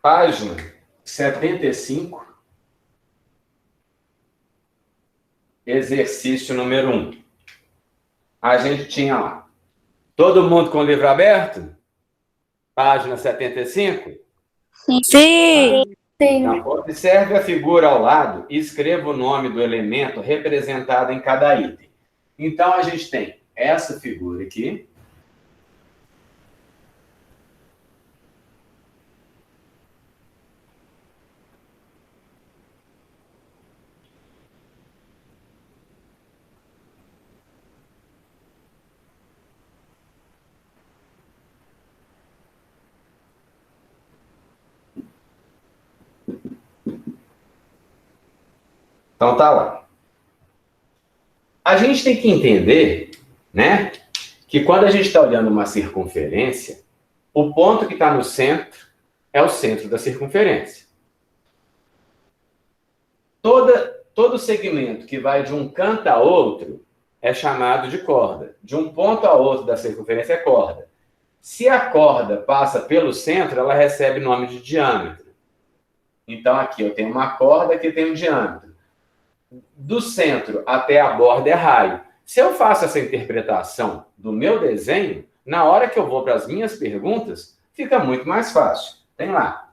Página 75, exercício número 1. A gente tinha lá. Todo mundo com o livro aberto? Página 75? Sim. Então, observe a figura ao lado e escreva o nome do elemento representado em cada item. Então, a gente tem essa figura aqui. Então, tá lá. A gente tem que entender, né, que quando a gente está olhando uma circunferência, o ponto que está no centro é o centro da circunferência. Todo segmento que vai de um canto a outro é chamado de corda. De um ponto a outro da circunferência é corda. Se a corda passa pelo centro, ela recebe nome de diâmetro. Então, aqui eu tenho uma corda que tem um diâmetro. Do centro até a borda é raio. Se eu faço essa interpretação do meu desenho, na hora que eu vou para as minhas perguntas, fica muito mais fácil. Tem lá.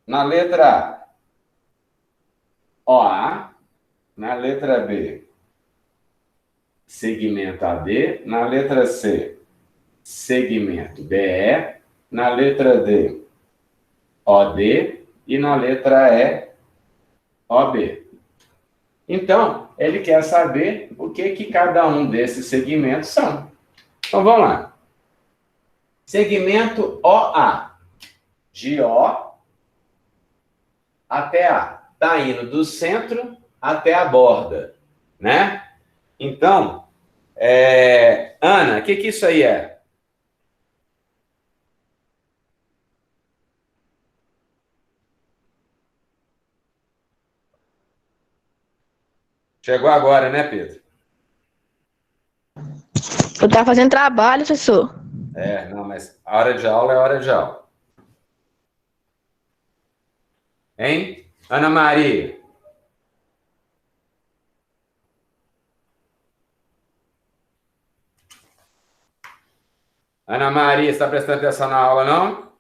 Na letra A, OA. Na letra B, segmento AD. Na letra C, segmento BE. Na letra D, OD. E na letra E, OB. Então, ele quer saber o que cada um desses segmentos são. Então, vamos lá. Segmento OA. De O até A. Está indo do centro até a borda, né? Então, Ana, o que isso aí é? Chegou agora, né, Pedro? Eu tava fazendo trabalho, professor. Não, mas a hora de aula é hora de aula. Hein? Ana Maria. Ana Maria, está prestando atenção na aula, não?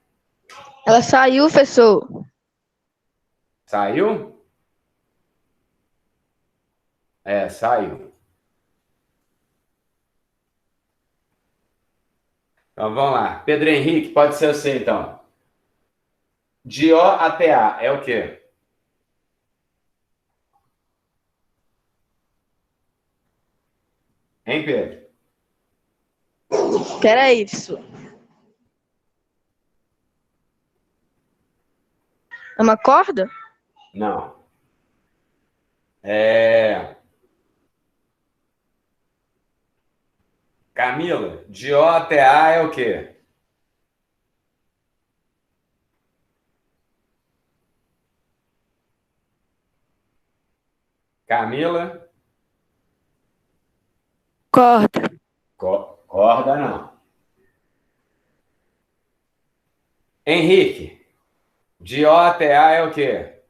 Ela saiu, professor. Saiu? Saiu. Então, vamos lá. Pedro Henrique, pode ser você, então. De O até A é o quê? Hein, Pedro? Peraí, professor. É uma corda? Não. Camila, de O até A é o quê? Camila? Corda. Corda, não. Henrique, de O até A é o quê?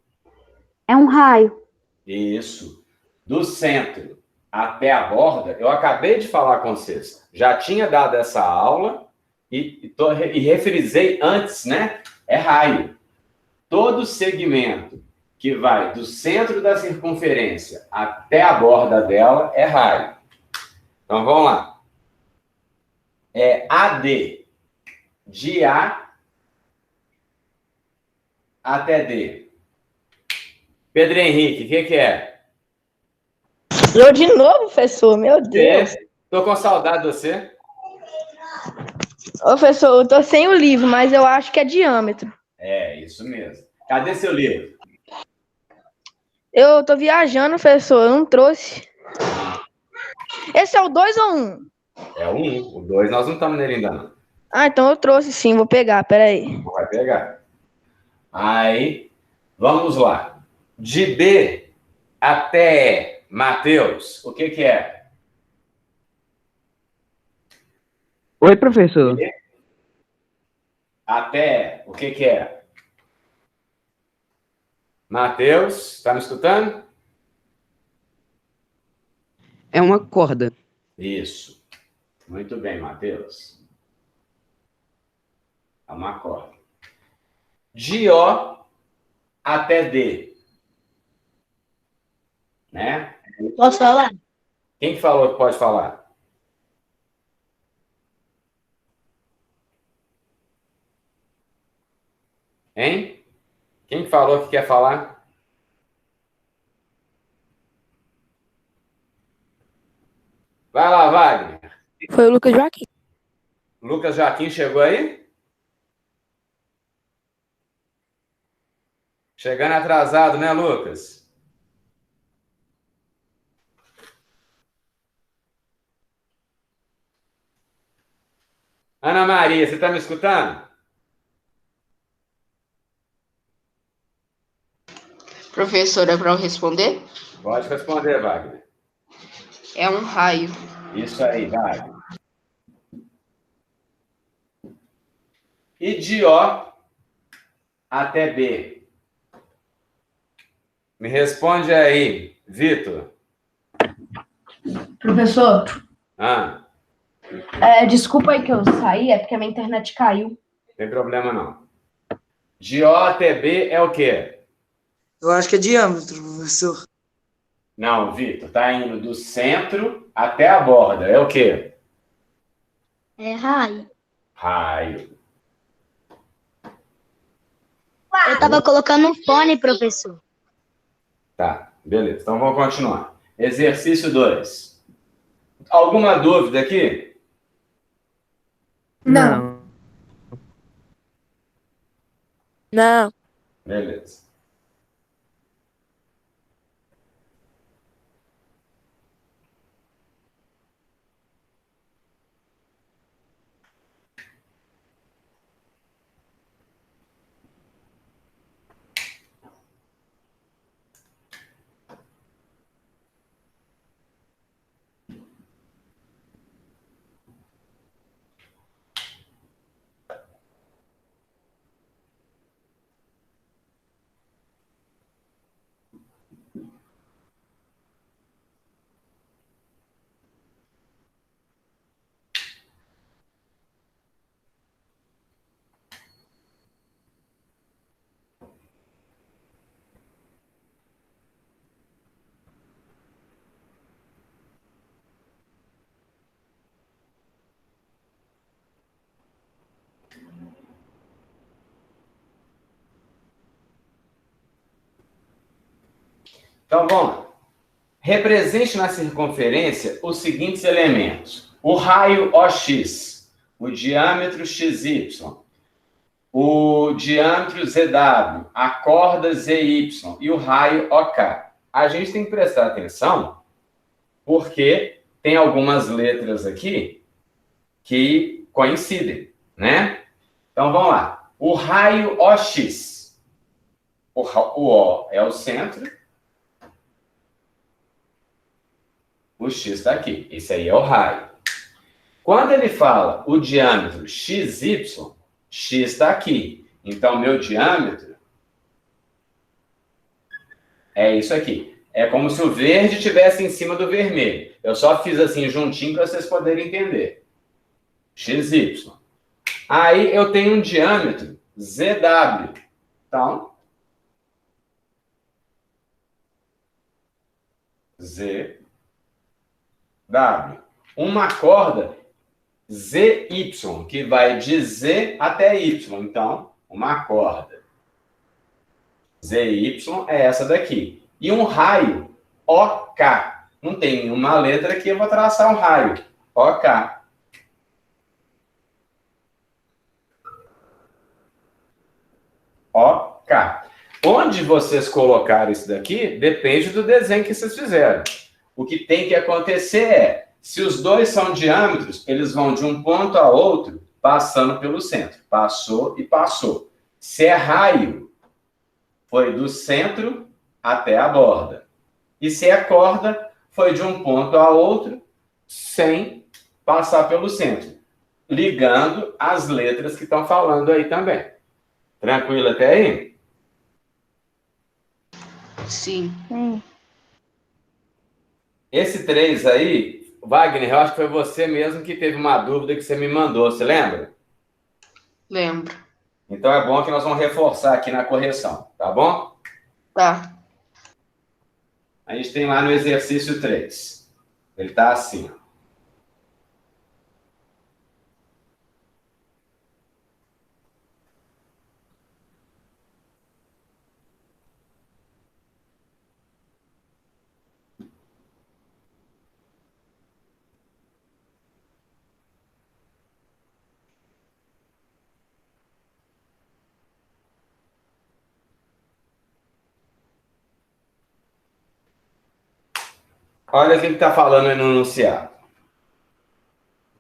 É um raio. Isso. Do centro até a borda, eu acabei de falar com vocês. Já tinha dado essa aula e refrisei antes, né? É raio. Todo segmento que vai do centro da circunferência até a borda dela é raio. Então, vamos lá. AD. De A até D. Pedro Henrique, o que é? Eu de novo, professor, meu Deus. Tô com saudade de você. Ô, professor, eu tô sem o livro, mas eu acho que é diâmetro. Isso mesmo. Cadê seu livro? Eu tô viajando, professor, eu não trouxe. Esse é o 2 ou 1? É o 1. O 2 nós não estamos nele ainda, não. Ah, então eu trouxe sim, vou pegar, peraí. Não vai pegar. Aí, vamos lá. De D até E, Matheus, o que é? Oi, professor. Até, o que que é? Matheus, está me escutando? É uma corda. Isso. Muito bem, Matheus. É uma corda. De O até D. Né? Posso falar? Quem que falou que pode falar? Hein? Quem que falou que quer falar? Vai lá, Wagner. Foi o Lucas Joaquim. Lucas Joaquim chegou aí? Chegando atrasado, né, Lucas? Ana Maria, você está me escutando? Professora, para eu responder? Pode responder, Wagner. É um raio. Isso aí, Wagner. E de O até B. Me responde aí, Vitor. Professor, Ah, desculpa aí que eu saí, é porque a minha internet caiu. não tem problema não. De O até B é o quê? Eu acho que é diâmetro, professor. Não, Vitor, tá indo do centro até a borda. É o quê? É raio. Raio. Eu tava colocando um fone, professor. Tá, beleza. Então vamos continuar. Exercício 2. Alguma dúvida aqui? Não. Não. Beleza. Então, vamos lá. Represente na circunferência os seguintes elementos. O raio OX, o diâmetro XY, o diâmetro ZW, a corda ZY e o raio OK. A gente tem que prestar atenção porque tem algumas letras aqui que coincidem, né? Então, vamos lá. O raio OX. O O é o centro. O X está aqui. Esse aí é o raio. Quando ele fala o diâmetro XY, X está aqui. Então, meu diâmetro é isso aqui. É como se o verde estivesse em cima do vermelho. Eu só fiz assim juntinho para vocês poderem entender. XY. Aí eu tenho um diâmetro ZW. Então, ZW. Uma corda ZY, que vai de Z até Y. Então, uma corda ZY é essa daqui. E um raio OK. Não tem nenhuma letra aqui, eu vou traçar um raio. OK. OK. Onde vocês colocaram isso daqui, depende do desenho que vocês fizeram. O que tem que acontecer é, se os dois são diâmetros, eles vão de um ponto a outro, passando pelo centro. Passou e passou. Se é raio, foi do centro até a borda. E se é corda, foi de um ponto a outro, sem passar pelo centro. ligando as letras que estão falando aí também. Tranquilo até aí? Sim. Esse 3 aí, Wagner, eu acho que foi você mesmo que teve uma dúvida que você me mandou, você lembra? Lembro. Então é bom que nós vamos reforçar aqui na correção, tá bom? Tá. A gente tem lá no exercício 3. Ele está assim, ó. Olha o que ele está falando aí no enunciado.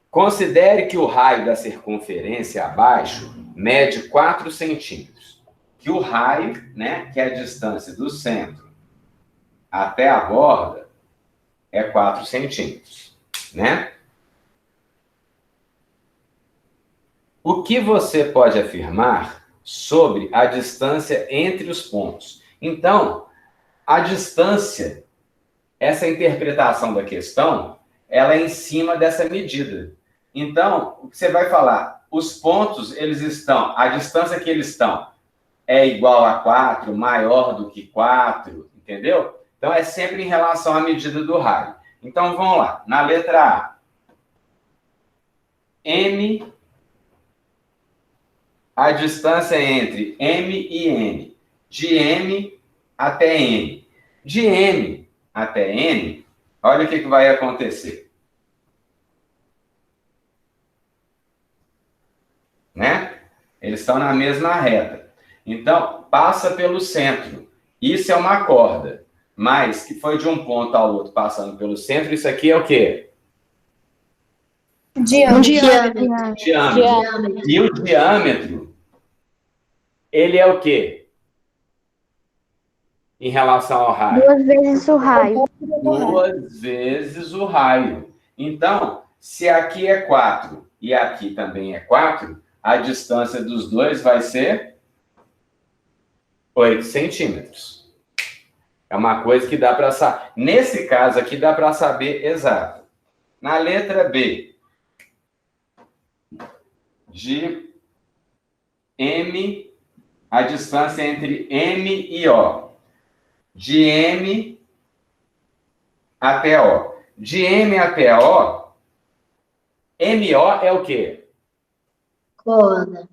Considere que o raio da circunferência abaixo mede 4 centímetros. Que o raio, né, que é a distância do centro até a borda, é 4 centímetros, né? O que você pode afirmar sobre a distância entre os pontos? Então, a distância, essa interpretação da questão, ela é em cima dessa medida. Então, o que você vai falar? Os pontos, eles estão, a distância que eles estão é igual a 4, maior do que 4, entendeu? Então, é sempre em relação à medida do raio. Então, vamos lá. Na letra A, M, a distância entre M e N. De M até N. De M até N, olha o que vai acontecer. Né? Eles estão na mesma reta. Então, passa pelo centro. Isso é uma corda. Mas, que foi de um ponto ao outro passando pelo centro, isso aqui é o quê? Diâmetro. Diâmetro. E o diâmetro, ele é o quê? Em relação ao raio? 2 vezes o raio. 2 vezes o raio. Então, se aqui é 4 e aqui também é 4, a distância dos dois vai ser 8 centímetros. É uma coisa que dá para saber. Nesse caso aqui, dá para saber exato. Na letra B, de M, a distância entre M e O. De M até O. De M até O, MO é o quê? Corda.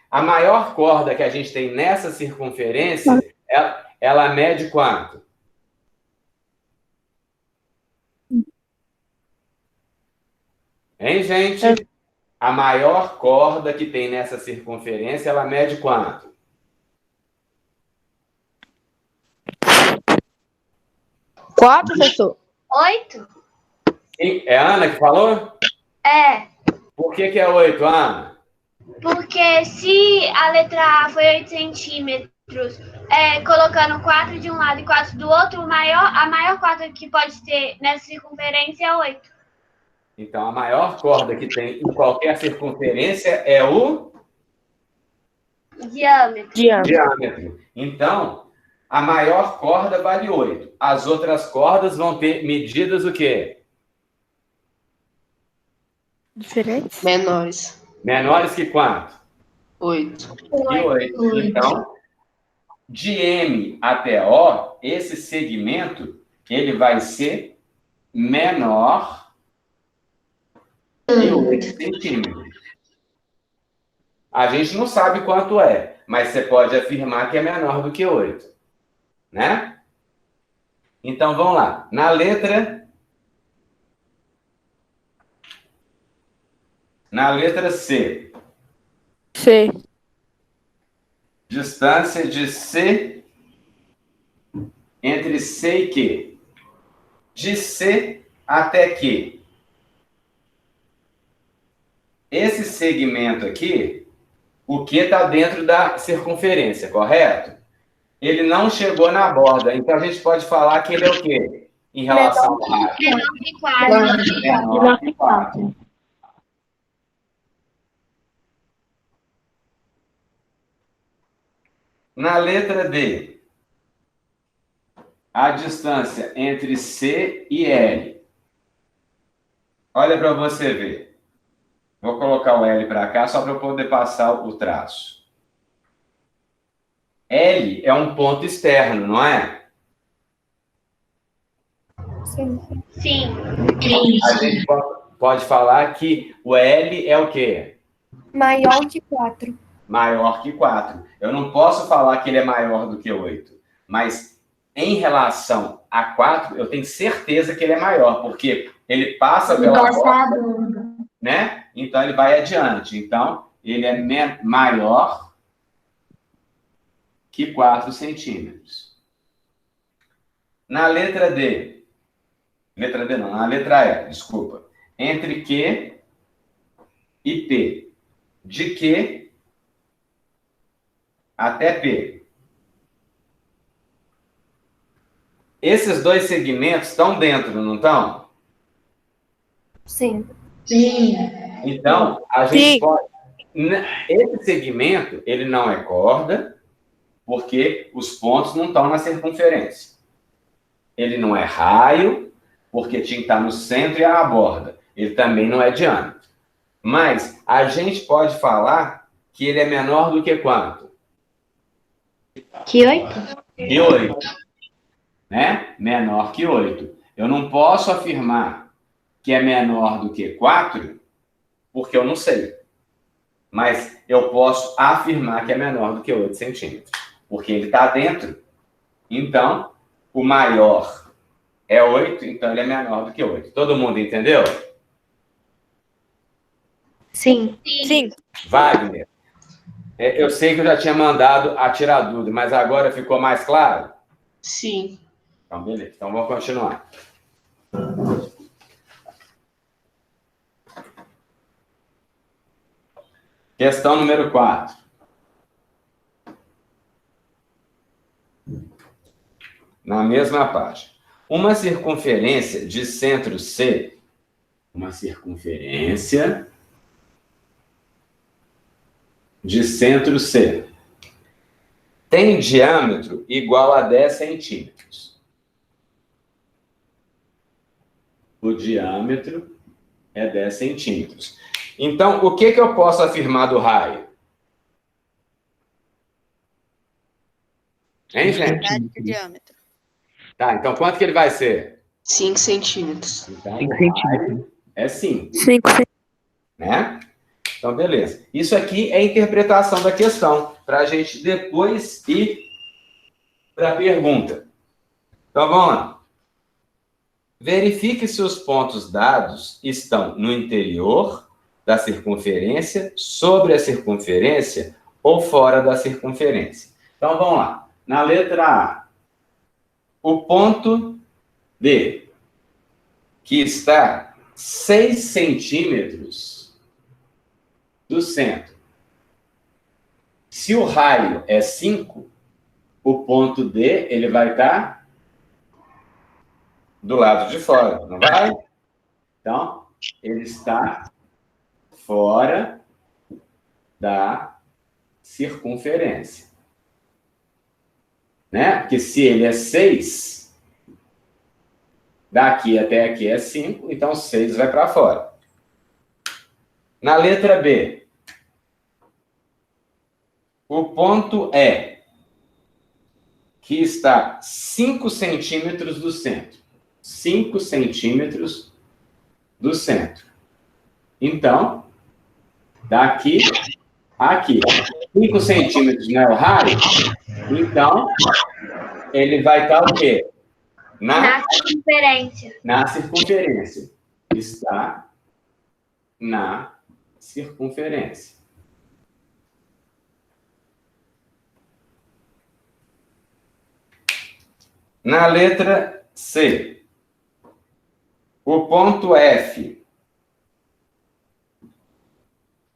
A maior corda que a gente tem nessa circunferência, ela mede quanto? Hein, gente? A maior corda que tem nessa circunferência, ela mede quanto? 4, professor? 8? É a Ana que falou? É, Por que é 8, Ana? porque se a letra A foi 8 centímetros, colocando 4 de um lado e 4 do outro, a maior corda que pode ter nessa circunferência é 8. Então, a maior corda que tem em qualquer circunferência é o diâmetro. Então, a maior corda vale 8. As outras cordas vão ter medidas o quê? Diferentes? Menores. Menores que quanto? 8. Que 8. Então, de M até O, esse segmento, ele vai ser menor que 8 centímetros. A gente não sabe quanto é, mas você pode afirmar que é menor do que 8. Né? Então, vamos lá. Na letra C. C. Distância de C entre C e Q. De C até Q. Esse segmento aqui, o Q está dentro da circunferência, correto? Ele não chegou na borda, então a gente pode falar que ele é o quê? Em relação ao raio. Menor que 4. Menor que 4. Na letra D, a distância entre C e L. Olha para você ver. Vou colocar o L para cá só para eu poder passar o traço. L é um ponto externo, não é? Sim. A gente pode falar que o L é o quê? Maior que 4. Maior que 4. Eu não posso falar que ele é maior do que 8, mas em relação a 4, eu tenho certeza que ele é maior, porque ele passa pela borda, né? Então ele vai adiante. Então, ele é maior que 4 centímetros. Na letra D, letra D não, na letra E, desculpa. Entre Q e P. De Q até P. Esses dois segmentos estão dentro, não estão? Sim. Então, a gente pode... Esse segmento, ele não é corda, porque os pontos não estão na circunferência. Ele não é raio, porque tinha que estar no centro e na borda. Ele também não é diâmetro. Mas a gente pode falar que ele é menor do que quanto? Que 8? Que 8. Né? Menor que 8. Eu não posso afirmar que é menor do que 4, porque eu não sei. Mas eu posso afirmar que é menor do que 8 centímetros, porque ele está dentro. Então, o maior é 8, então ele é menor do que 8. Todo mundo entendeu? Sim. Wagner, eu sei que eu já tinha mandado a tirar dúvida, mas agora ficou mais claro? Sim. Então, beleza. Então, vamos continuar. Questão número 4. Na mesma página. Uma circunferência de centro C, uma circunferência de centro C, tem diâmetro igual a 10 centímetros. O diâmetro é 10 centímetros. Então, o que eu posso afirmar do raio? Hein, gente? Metade do diâmetro. Tá, então quanto que ele vai ser? 5 centímetros. Então, 5 o raio é 5, 5 né? Então, beleza. Isso aqui é a interpretação da questão, para a gente depois ir para a pergunta. Então, vamos lá. Verifique se os pontos dados estão no interior da circunferência, sobre a circunferência ou fora da circunferência. Então, vamos lá. Na letra A, o ponto D, que está 6 centímetros do centro. Se o raio é 5, o ponto D ele vai estar do lado de fora, não vai? Então, ele está fora da circunferência. Né? Porque se ele é 6, daqui até aqui é 5, então 6 vai para fora. Na letra B, o ponto E, que está 5 centímetros do centro. 5 centímetros do centro. Então, daqui a aqui. 5 centímetros não é o raio? Então, ele vai estar o quê? Na circunferência. Na circunferência. Está na circunferência. Na letra C, o ponto F,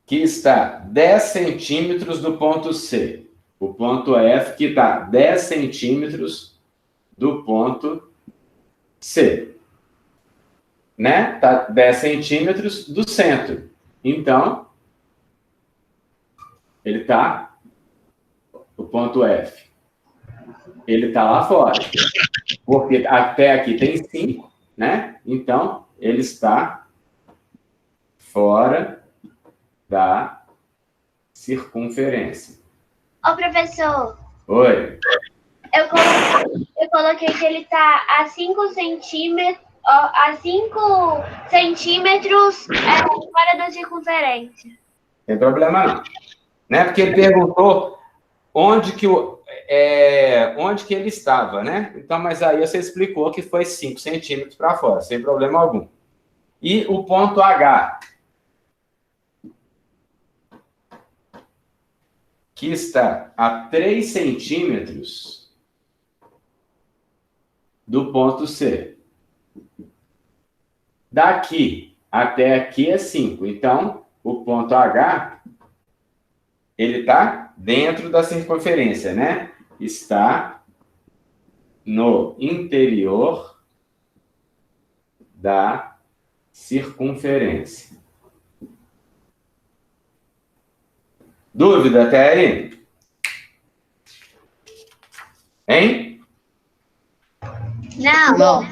que está 10 centímetros do ponto C. O ponto F que está 10 centímetros do ponto C. Né? Está 10 centímetros do centro. Então, ele está o ponto F? Ele está lá fora. Porque até aqui tem 5, né? Então, ele está fora da circunferência. Ô, professor, Oi. eu coloquei que ele está a 5 centímetros, fora da circunferência. Não tem problema não. Né? Porque ele perguntou onde que ele estava, né? Então, mas aí você explicou que foi 5 centímetros para fora, sem problema algum. E o ponto H, que está a 3 centímetros do ponto C. Daqui até aqui é 5. Então, o ponto H, ele está dentro da circunferência, né? Está no interior da circunferência. Dúvida até aí? Hein? Não.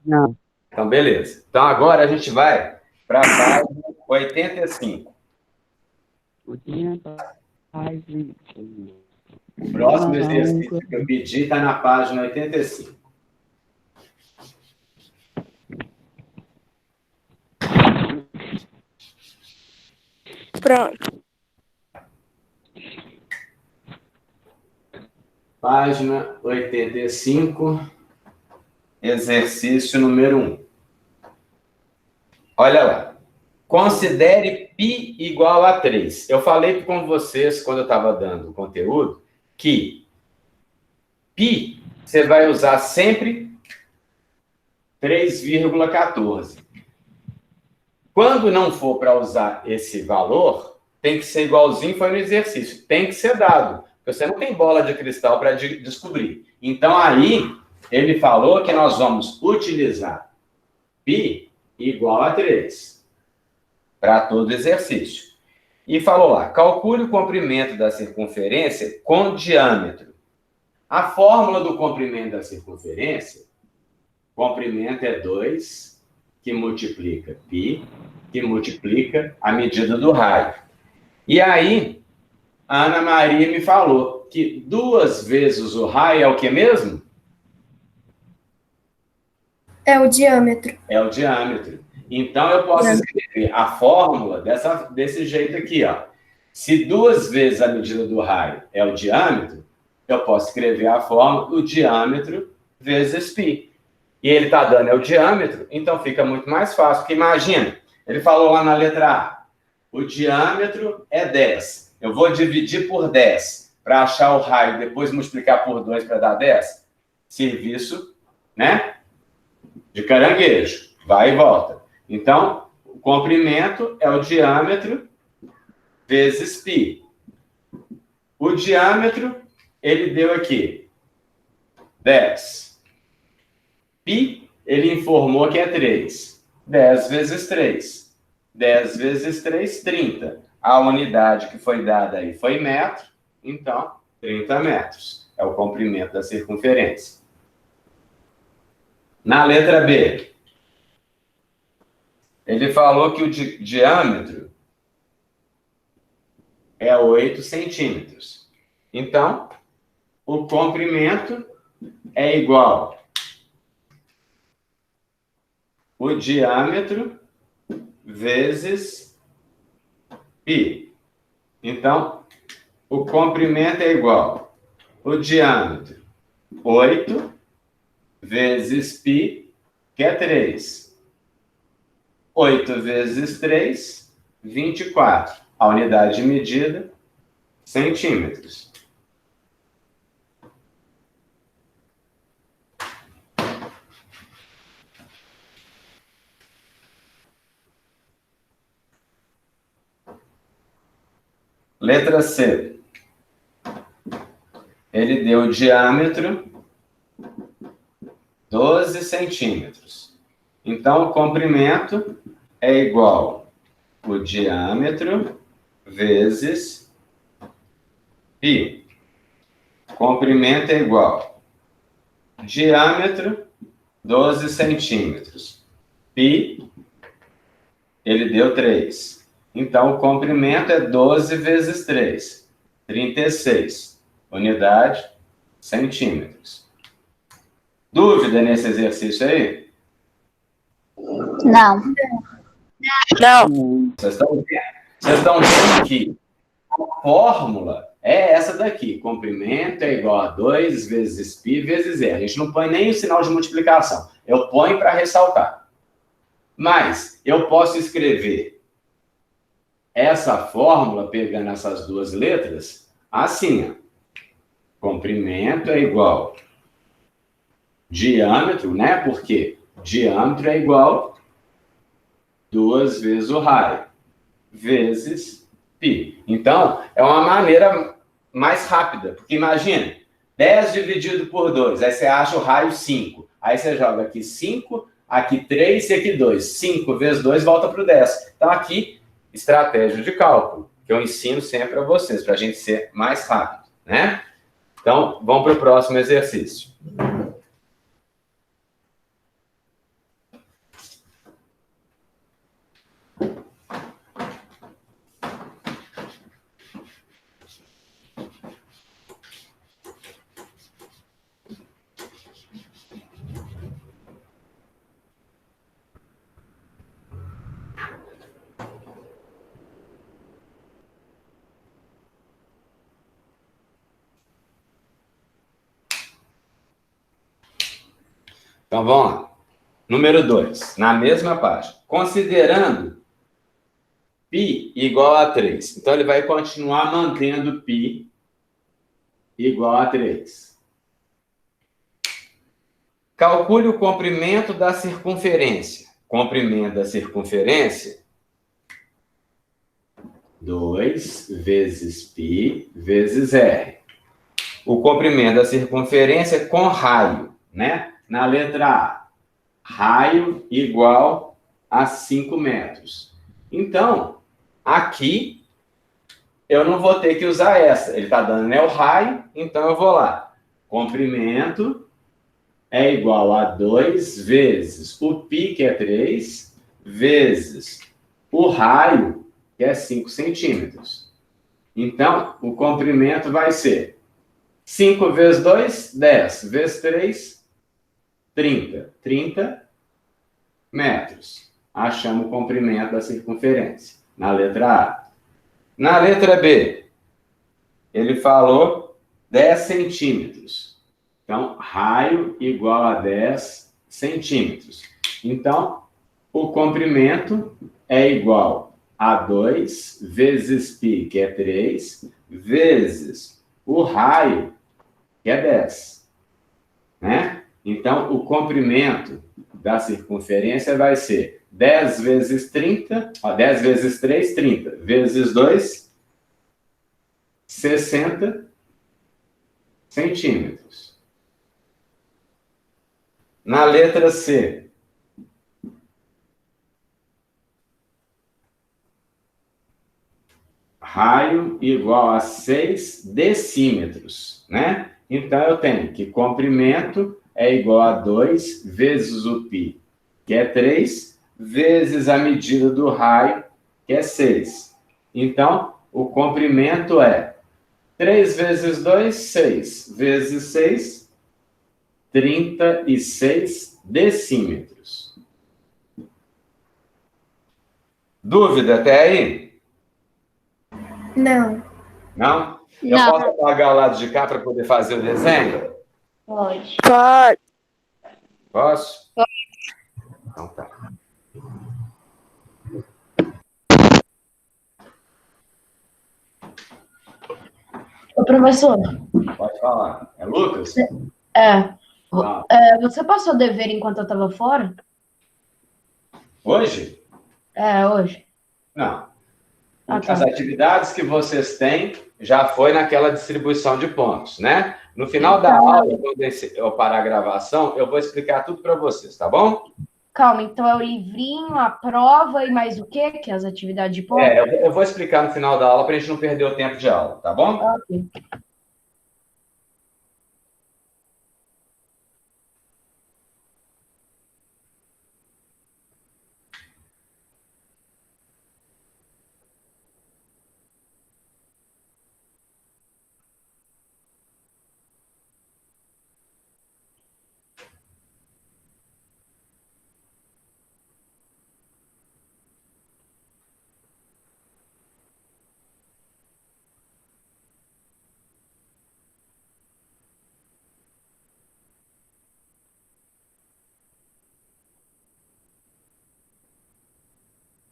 Não. Então, beleza. Então, agora a gente vai para a página 85. O próximo exercício que eu pedi está na página 85. Pronto. Página 85, exercício número 1. Olha lá. Considere π igual a 3. Eu falei com vocês, quando eu estava dando o conteúdo, que π você vai usar sempre 3,14. Quando não for para usar esse valor, tem que ser igualzinho foi no exercício. Tem que ser dado. Porque você não tem bola de cristal para descobrir. Então, aí, ele falou que nós vamos utilizar π igual a 3 para todo exercício. E falou lá, calcule o comprimento da circunferência com diâmetro. A fórmula do comprimento da circunferência, comprimento é 2, que multiplica π, que multiplica a medida do raio. E aí, a Ana Maria me falou que 2 vezes o raio é o que mesmo? É o diâmetro. É o diâmetro. Então, eu posso escrever a fórmula desse jeito aqui, ó. Se 2 vezes a medida do raio é o diâmetro, eu posso escrever a fórmula do diâmetro vezes π. E ele está dando o diâmetro, então fica muito mais fácil. Porque imagina, ele falou lá na letra A, o diâmetro é 10. Eu vou dividir por 10 para achar o raio, depois multiplicar por 2 para dar 10. Serviço, né? De caranguejo. Vai e volta. Então, o comprimento é o diâmetro vezes π. O diâmetro, ele deu aqui 10. π, ele informou que é 3. 10 vezes 3. 10 vezes 3, 30. A unidade que foi dada aí foi metro, então 30 metros. É o comprimento da circunferência. Na letra B, ele falou que o diâmetro é 8 centímetros. Então, o comprimento é igual o diâmetro vezes π. Então, o comprimento é igual o diâmetro 8 vezes π, que é 3. 8 vezes 3, 24. A unidade de medida, centímetros. Letra C. Ele deu o diâmetro 12 centímetros. Então, o comprimento é igual o diâmetro vezes π. comprimento é igual. Diâmetro, 12 centímetros. Pi, ele deu 3. Então, o comprimento é 12 vezes 3. 36. Unidade, centímetros. Dúvida nesse exercício aí? Não. Vocês estão vendo que a fórmula é essa daqui. Comprimento é igual a 2 vezes π vezes r. A gente não põe nem o sinal de multiplicação. Eu ponho para ressaltar. Mas eu posso escrever essa fórmula, pegando essas duas letras, assim, ó. Comprimento é igual diâmetro, né? Porque diâmetro é igual 2 vezes o raio, vezes π. Então, é uma maneira mais rápida. Porque imagina, 10 dividido por 2, aí você acha o raio 5. Aí você joga aqui 5, aqui 3 e aqui 2. 5 vezes 2 volta para o 10. Então, aqui, estratégia de cálculo, que eu ensino sempre a vocês, para a gente ser mais rápido, né? Então, vamos para o próximo exercício. Então, vamos lá. Número 2, na mesma página. Considerando π igual a 3. Então, ele vai continuar mantendo π igual a 3. Calcule o comprimento da circunferência. Comprimento da circunferência, 2 vezes π vezes r. O comprimento da circunferência com raio, né? Na letra A, raio igual a 5 metros. Então, aqui, eu não vou ter que usar essa. Ele está dando, né, o raio, então eu vou lá. Comprimento é igual a 2 vezes o π, que é 3, vezes o raio, que é 5 centímetros. Então, o comprimento vai ser 5 vezes 2, 10, vezes 3, 30. 30 metros. Achamos o comprimento da circunferência, na letra A. Na letra B, ele falou 10 centímetros. Então, raio igual a 10 centímetros. Então, o comprimento é igual a 2 vezes π, que é 3, vezes o raio, que é 10. Né? Então, o comprimento da circunferência vai ser 10 vezes 30, 10 vezes 3, 30, vezes 2, 60 centímetros. Na letra C, raio igual a 6 decímetros, né? Então, eu tenho que comprimento é igual a 2 vezes o π, que é 3, vezes a medida do raio, que é 6. Então, o comprimento é 3 vezes 2, 6, vezes 6, 36 decímetros. Dúvida até aí? Não. Não? Eu Não. posso apagar o lado de cá para poder fazer o desenho? Pode. Posso? Então tá. Ô, professor, Pode falar. É Lucas? é, Ah. você passou dever enquanto eu estava fora? Hoje? Hoje. Não. Ah, tá. As atividades que vocês têm já foi naquela distribuição de pontos, né? No final da aula, quando eu parar a gravação, eu vou explicar tudo para vocês, tá bom? Calma, então é o livrinho, a prova e mais o quê? Que é as atividades de ponto? Eu vou explicar no final da aula para a gente não perder o tempo de aula, tá bom? Ok.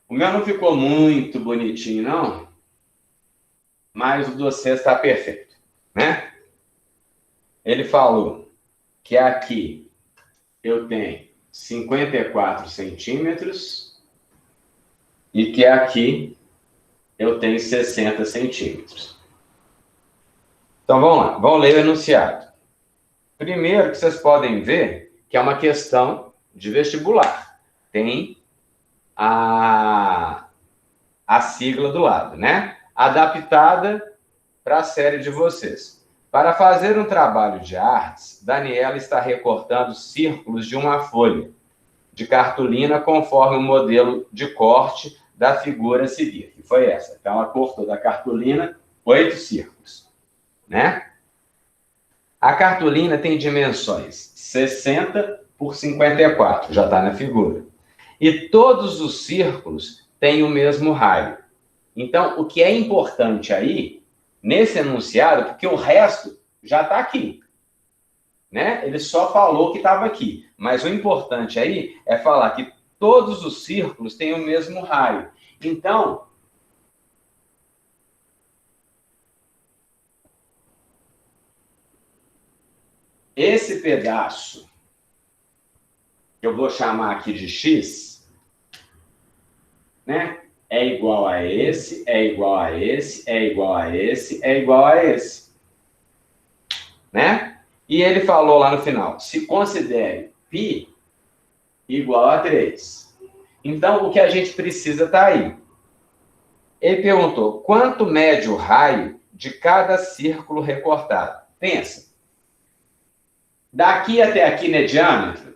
O meu não ficou muito bonitinho, não, mas o de vocês está perfeito, né? Ele falou que aqui eu tenho 54 centímetros e que aqui eu tenho 60 centímetros. Então, vamos lá. Vamos ler o enunciado. Primeiro que vocês podem ver que é uma questão de vestibular. Tem a sigla do lado, né? Adaptada para a série de vocês. Para fazer um trabalho de artes, Daniela está recortando círculos de uma folha de cartolina conforme o modelo de corte da figura a seguir. Que foi essa. Então, ela cortou da cartolina 8 círculos, né? A cartolina tem dimensões 60 por 54, já está na figura. E todos os círculos têm o mesmo raio. Então, o que é importante aí, nesse enunciado, porque o resto já está aqui, né? Ele só falou que estava aqui. Mas o importante aí é falar que todos os círculos têm o mesmo raio. Então, esse pedaço, que eu vou chamar aqui de X, né? É igual a esse, é igual a esse, é igual a esse, é igual a esse. Né? E ele falou lá no final, se considere π igual a 3. Então, o que a gente precisa está aí. Ele perguntou, quanto mede o raio de cada círculo recortado? Pensa. Daqui até aqui não é diâmetro?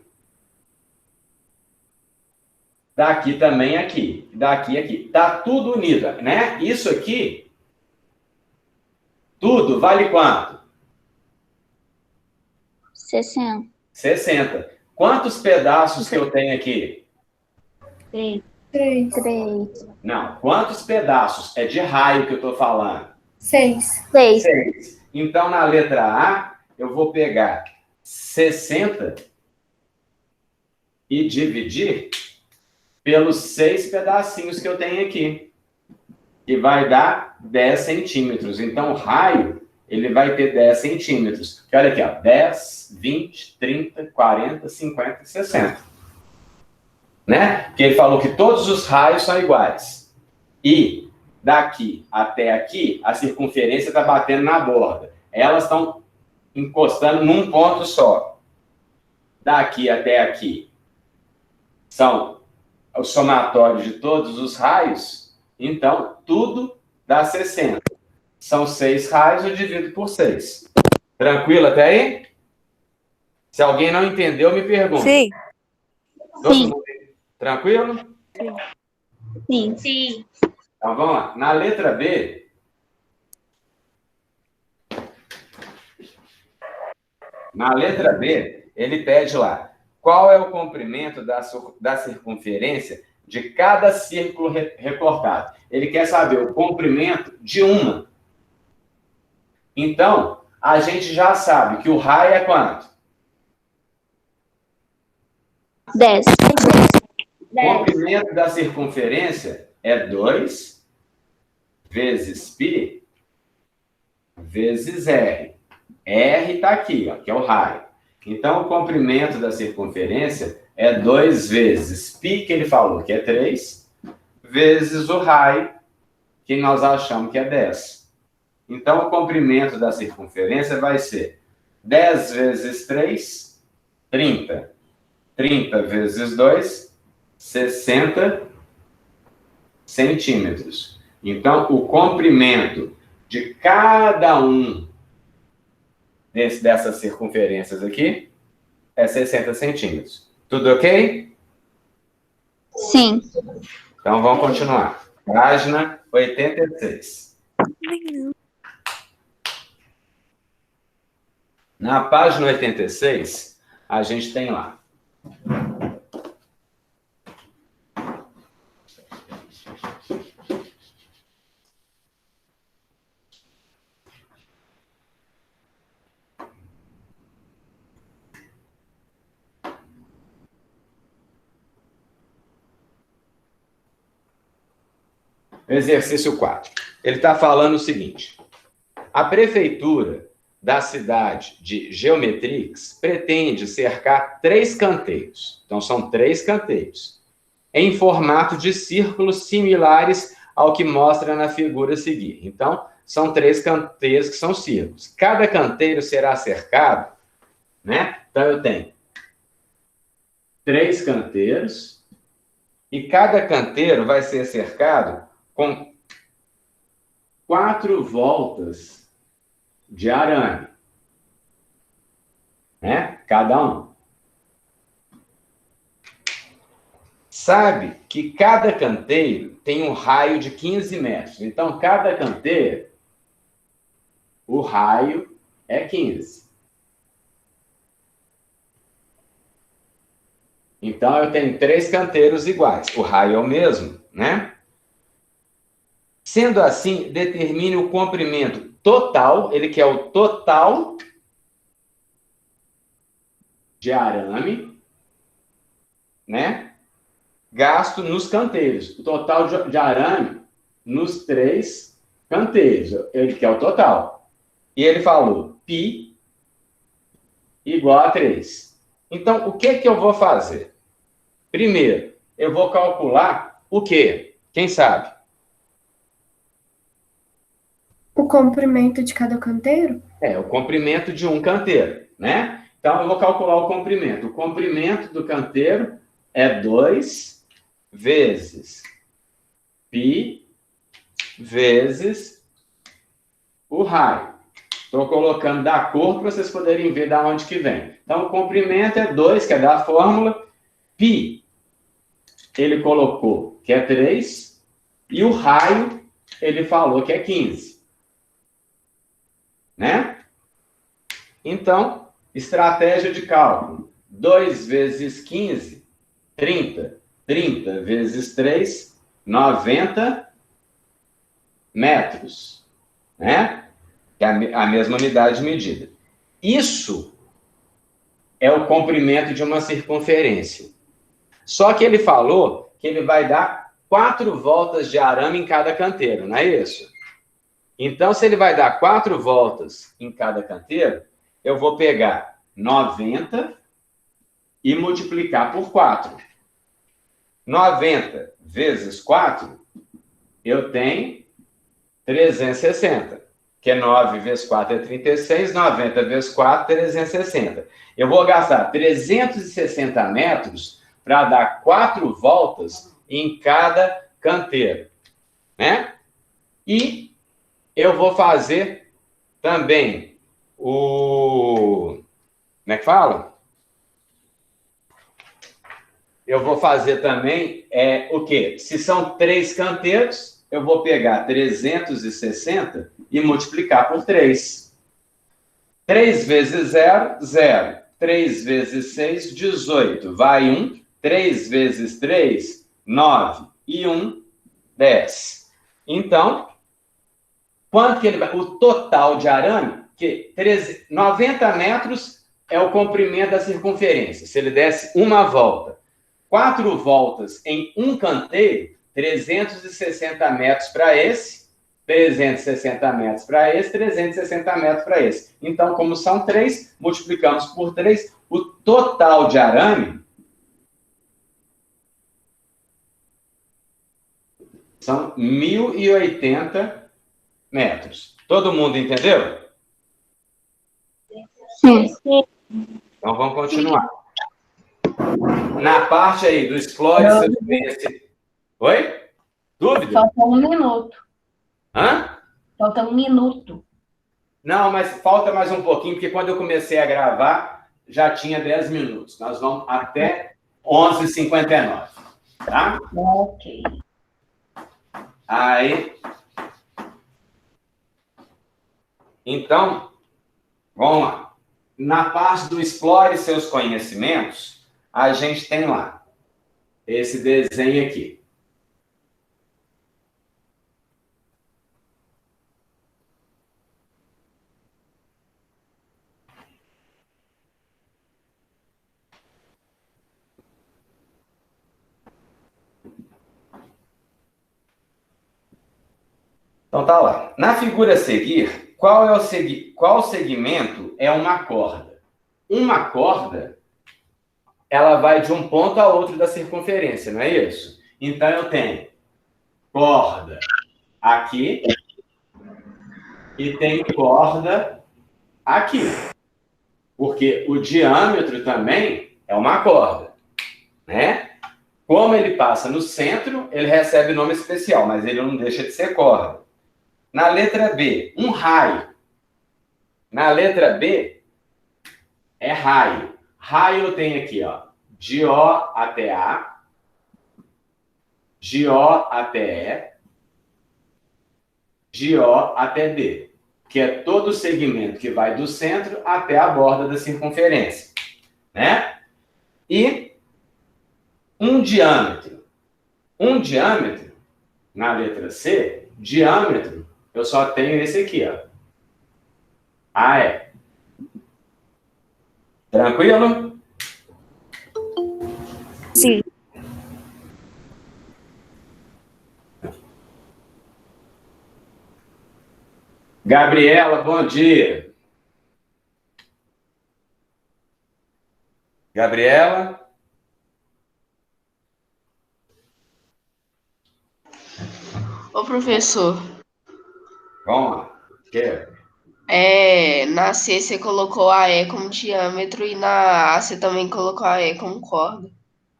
Daqui também aqui. Daqui aqui. Está tudo unido, né? Isso aqui, tudo vale quanto? 60. 60. Quantos pedaços que eu tenho aqui? 3. 3. Não. Quantos pedaços? É de raio que eu estou falando. 6. 6. 6. Então, na letra A, eu vou pegar 60 e dividir pelos 6 pedacinhos que eu tenho aqui, que vai dar 10 centímetros. Então, o raio, ele vai ter 10 centímetros. Que olha aqui, ó, 10, 20, 30, 40, 50, 60. Né? Porque ele falou que todos os raios são iguais. E daqui até aqui, a circunferência está batendo na borda. Elas estão encostando num ponto só. Daqui até aqui são o somatório de todos os raios, então tudo dá 60. São 6 raios, eu divido por 6. Tranquilo até aí? Se alguém não entendeu, me pergunta. Sim. Todo Sim. mundo tranquilo? Sim. Sim. Então vamos lá. Na letra B, ele pede lá, qual é o comprimento da circunferência de cada círculo recortado? Ele quer saber o comprimento de uma. Então, a gente já sabe que o raio é quanto? 10. O comprimento da circunferência é 2 vezes π vezes R. R está aqui, ó, que é o raio. Então, o comprimento da circunferência é 2 vezes π, que ele falou que é 3, vezes o raio, que nós achamos que é 10. Então, o comprimento da circunferência vai ser 10 vezes 3, 30. 30 vezes 2, 60 centímetros. Então, o comprimento de cada um dessas circunferências aqui é 60 centímetros. Tudo ok? Sim. Então, vamos continuar. Página 86. Na página 86, a gente tem lá. Exercício 4. Ele está falando o seguinte: a prefeitura da cidade de Geometrix pretende cercar 3 canteiros. Então, são 3 canteiros, em formato de círculos similares ao que mostra na figura a seguir. Então, são 3 canteiros que são círculos. Cada canteiro será cercado, né? Então, eu tenho 3 canteiros, e cada canteiro vai ser cercado com 4 voltas de arame, né? Cada um. Sabe que cada canteiro tem um raio de 15 metros. Então, cada canteiro, o raio é 15. Então, eu tenho 3 canteiros iguais. O raio é o mesmo, né? Sendo assim, determine o comprimento total, ele quer o total de arame, né? Gasto nos canteiros. O total de arame nos 3 canteiros. Ele quer o total. E ele falou π igual a 3. Então, o que eu vou fazer? Primeiro, eu vou calcular o quê? Quem sabe? O comprimento de cada canteiro? O comprimento de um canteiro, né? Então, eu vou calcular o comprimento. O comprimento do canteiro é 2 vezes π vezes o raio. Estou colocando da cor para vocês poderem ver de onde que vem. Então, o comprimento é 2, que é da fórmula. Π, ele colocou que é 3. E o raio, ele falou que é 15. Né? Então, estratégia de cálculo. 2 vezes 15, 30. 30 vezes 3, 90 metros. Né? Que é a mesma unidade de medida. Isso é o comprimento de uma circunferência. Só que ele falou que ele vai dar 4 voltas de arame em cada canteiro, não é isso? Então, se ele vai dar 4 voltas em cada canteiro, eu vou pegar 90 e multiplicar por 4. 90 vezes 4, eu tenho 360, que é 9 vezes 4 é 36, 90 vezes 4, 360. Eu vou gastar 360 metros para dar 4 voltas em cada canteiro, né? E eu vou fazer também como é que fala? Eu vou fazer também o quê? Se são 3 canteiros, eu vou pegar 360 e multiplicar por 3. 3 vezes 0, 0. 3 vezes 6, 18. Vai 1. 3 vezes 3, 9. E 1, 10. Então, quanto que ele vai? O total de arame, que 90 metros é o comprimento da circunferência. Se ele desse uma volta. 4 voltas em um canteiro, 360 metros para esse, 360 metros para esse, 360 metros para esse. Então, como são 3, multiplicamos por 3, o total de arame são 1.080 metros. Todo mundo entendeu? Sim. Então, vamos continuar. Na parte aí do explore seus conhecimentos. Oi? Dúvida? Falta 1 minuto. Hã? Falta 1 minuto. Não, mas falta mais um pouquinho, porque quando eu comecei a gravar, já tinha 10 minutos. Nós vamos até 11h59. Tá? Ok. Aí. Então, vamos lá. Na parte do explore seus conhecimentos, a gente tem lá esse desenho aqui. Então tá lá. Na figura a seguir, qual segmento é uma corda? Uma corda, ela vai de um ponto a outro da circunferência, não é isso? Então eu tenho corda aqui e tenho corda aqui. Porque o diâmetro também é uma corda, né? Como ele passa no centro, ele recebe nome especial, mas ele não deixa de ser corda. Na letra B, um raio. Na letra B, é raio. Raio eu tenho aqui, ó, de O até A, de O até E, de O até D, que é todo o segmento que vai do centro até a borda da circunferência, né? E um diâmetro. Um diâmetro, na letra C, diâmetro, eu só tenho esse aqui, ó. AE. Tranquilo? Sim. Gabriela, bom dia. Gabriela? Ô, professor, Vamos lá. Que? na C você colocou a E como diâmetro e na A você também colocou a E como corda.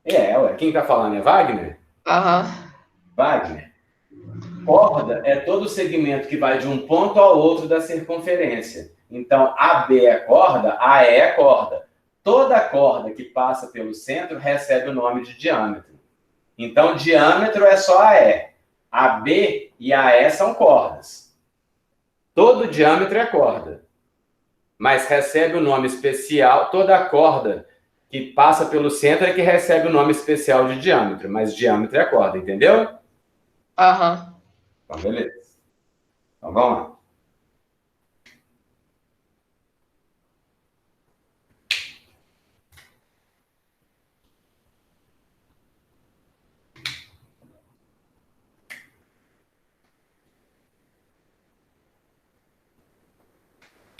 Ué. Quem tá falando é Wagner? Aham. Wagner. Corda é todo segmento que vai de um ponto ao outro da circunferência. Então, AB é corda, AE é corda. Toda corda que passa pelo centro recebe o nome de diâmetro. Então, diâmetro é só AE. AB e AE são cordas. Todo diâmetro é corda. Mas recebe o nome especial, toda corda que passa pelo centro é que recebe o nome especial de diâmetro. Mas diâmetro é corda, entendeu? Aham. Então, beleza. Então, vamos lá.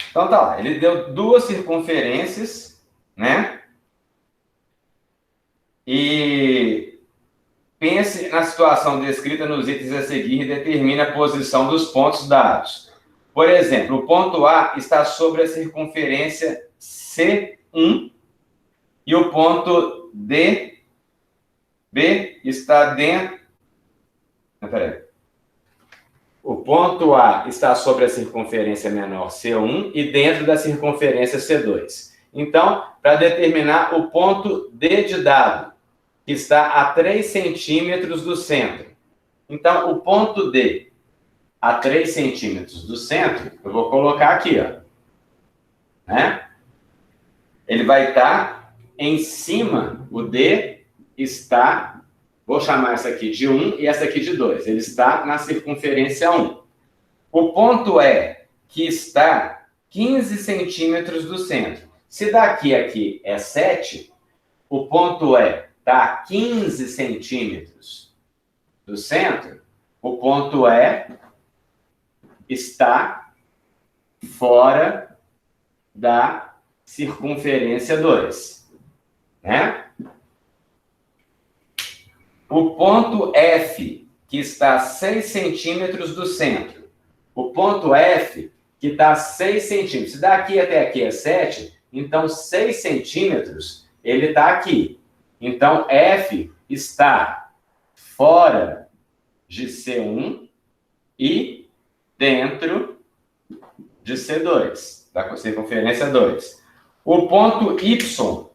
Então, tá lá. Ele deu duas circunferências, né? E pense na situação descrita nos itens a seguir e determine a posição dos pontos dados. Por exemplo, o ponto A está sobre a circunferência C1 e o ponto B está dentro... Peraí. O ponto A está sobre a circunferência menor C1 e dentro da circunferência C2. Então, para determinar o ponto D de dado, que está a 3 centímetros do centro. Então, o ponto D a 3 centímetros do centro, eu vou colocar aqui, ó. Né? Ele vai estar em cima, o D está, vou chamar essa aqui de 1 e essa aqui de 2. Ele está na circunferência 1. O ponto E, que está 15 centímetros do centro. Se daqui a aqui é 7, o ponto E está a 15 centímetros do centro, o ponto E está fora da circunferência 2. Né? O ponto F, que está a 6 centímetros do centro. O ponto F, que está a 6 centímetros. Se daqui até aqui é 7, então 6 centímetros, ele está aqui. Então, F está fora de C1 e dentro de C2, da circunferência 2. O ponto Y,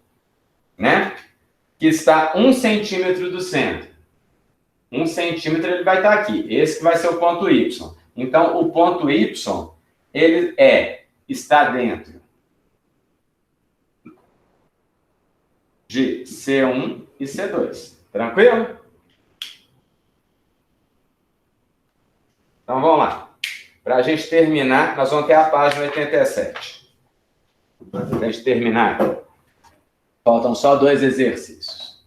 né, que está 1 centímetro do centro. 1 centímetro ele vai estar aqui. Esse que vai ser o ponto Y. Então, o ponto Y, ele está dentro de C1 e C2. Tranquilo? Então, vamos lá. Para a gente terminar, nós vamos ter a página 87. Para a gente terminar, faltam só 2 exercícios.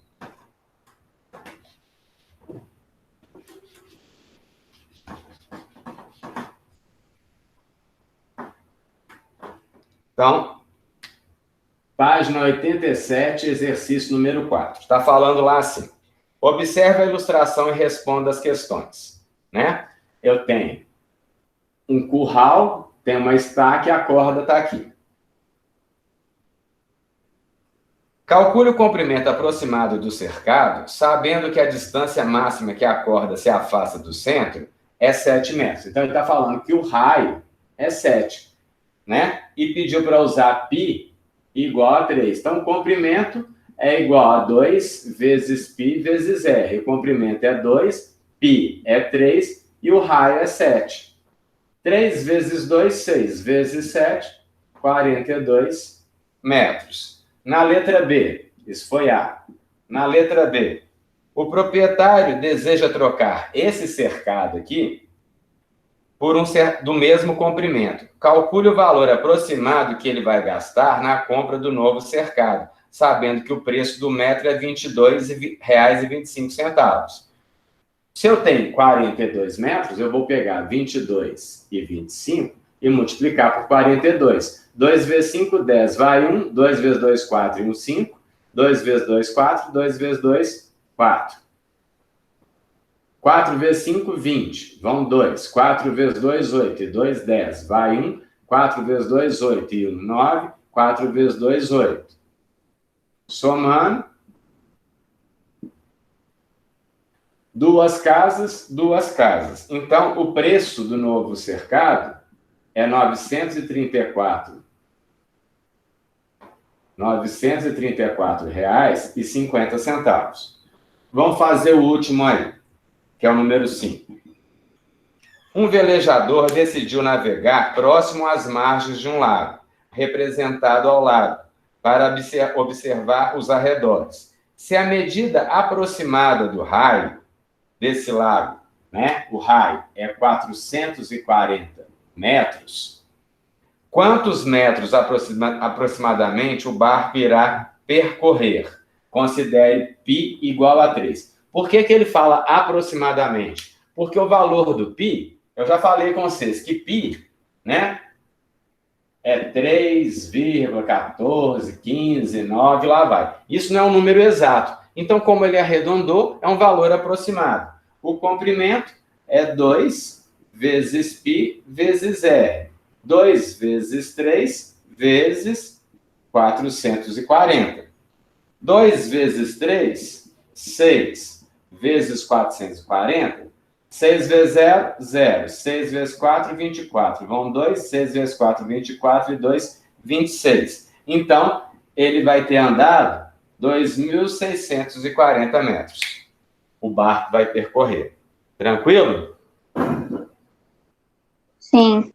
Então, página 87, exercício número 4. Está falando lá assim. Observe a ilustração e responda as questões. Né? Eu tenho um curral, tem uma estaca e a corda está aqui. Calcule o comprimento aproximado do cercado, sabendo que a distância máxima que a corda se afasta do centro é 7 metros. Então, ele está falando que o raio é 7, né? E pediu para usar π igual a 3. Então, o comprimento é igual a 2 vezes π vezes r. O comprimento é 2, π é 3 e o raio é 7. 3 vezes 2, 6 vezes 7, 42 metros. Na letra B, isso foi A. Na letra B, o proprietário deseja trocar esse cercado aqui por do mesmo comprimento. Calcule o valor aproximado que ele vai gastar na compra do novo cercado, sabendo que o preço do metro é R$ 22,25. Se eu tenho 42 metros, eu vou pegar 22,25 e multiplicar por 42. 2 vezes 5, 10, vai 1. 2 vezes 2, 4 e 1, 5. 2 vezes 2, 4. 2 vezes 2, 4. 4 vezes 5, 20. Vão 2. 4 vezes 2, 8. E 2, 10. Vai 1. 4 vezes 2, 8. E 1, 9. 4 vezes 2, 8. Somando. Duas casas. Então, o preço do novo cercado é R$ 934,50. Vamos fazer o último aí, que é o número 5. Um velejador decidiu navegar próximo às margens de um lago, representado ao lado, para observar os arredores. Se a medida aproximada do raio desse lago, né, o raio é 440 metros, quantos metros aproximadamente o barco irá percorrer? Considere π igual a 3. Por que ele fala aproximadamente? Porque o valor do π, eu já falei com vocês que π, né, é 3,1415,9, lá vai. Isso não é um número exato. Então, como ele arredondou, é um valor aproximado. O comprimento é 2 vezes π vezes r. 2 vezes 3 vezes 440. 2 vezes 3, 6 vezes 440. 6 vezes 0, 0. 6 vezes 4, 24. Vão 2, 6 vezes 4, 24 e 2, 26. Então, ele vai ter andado 2.640 metros. O barco vai percorrer. Tranquilo? Sim.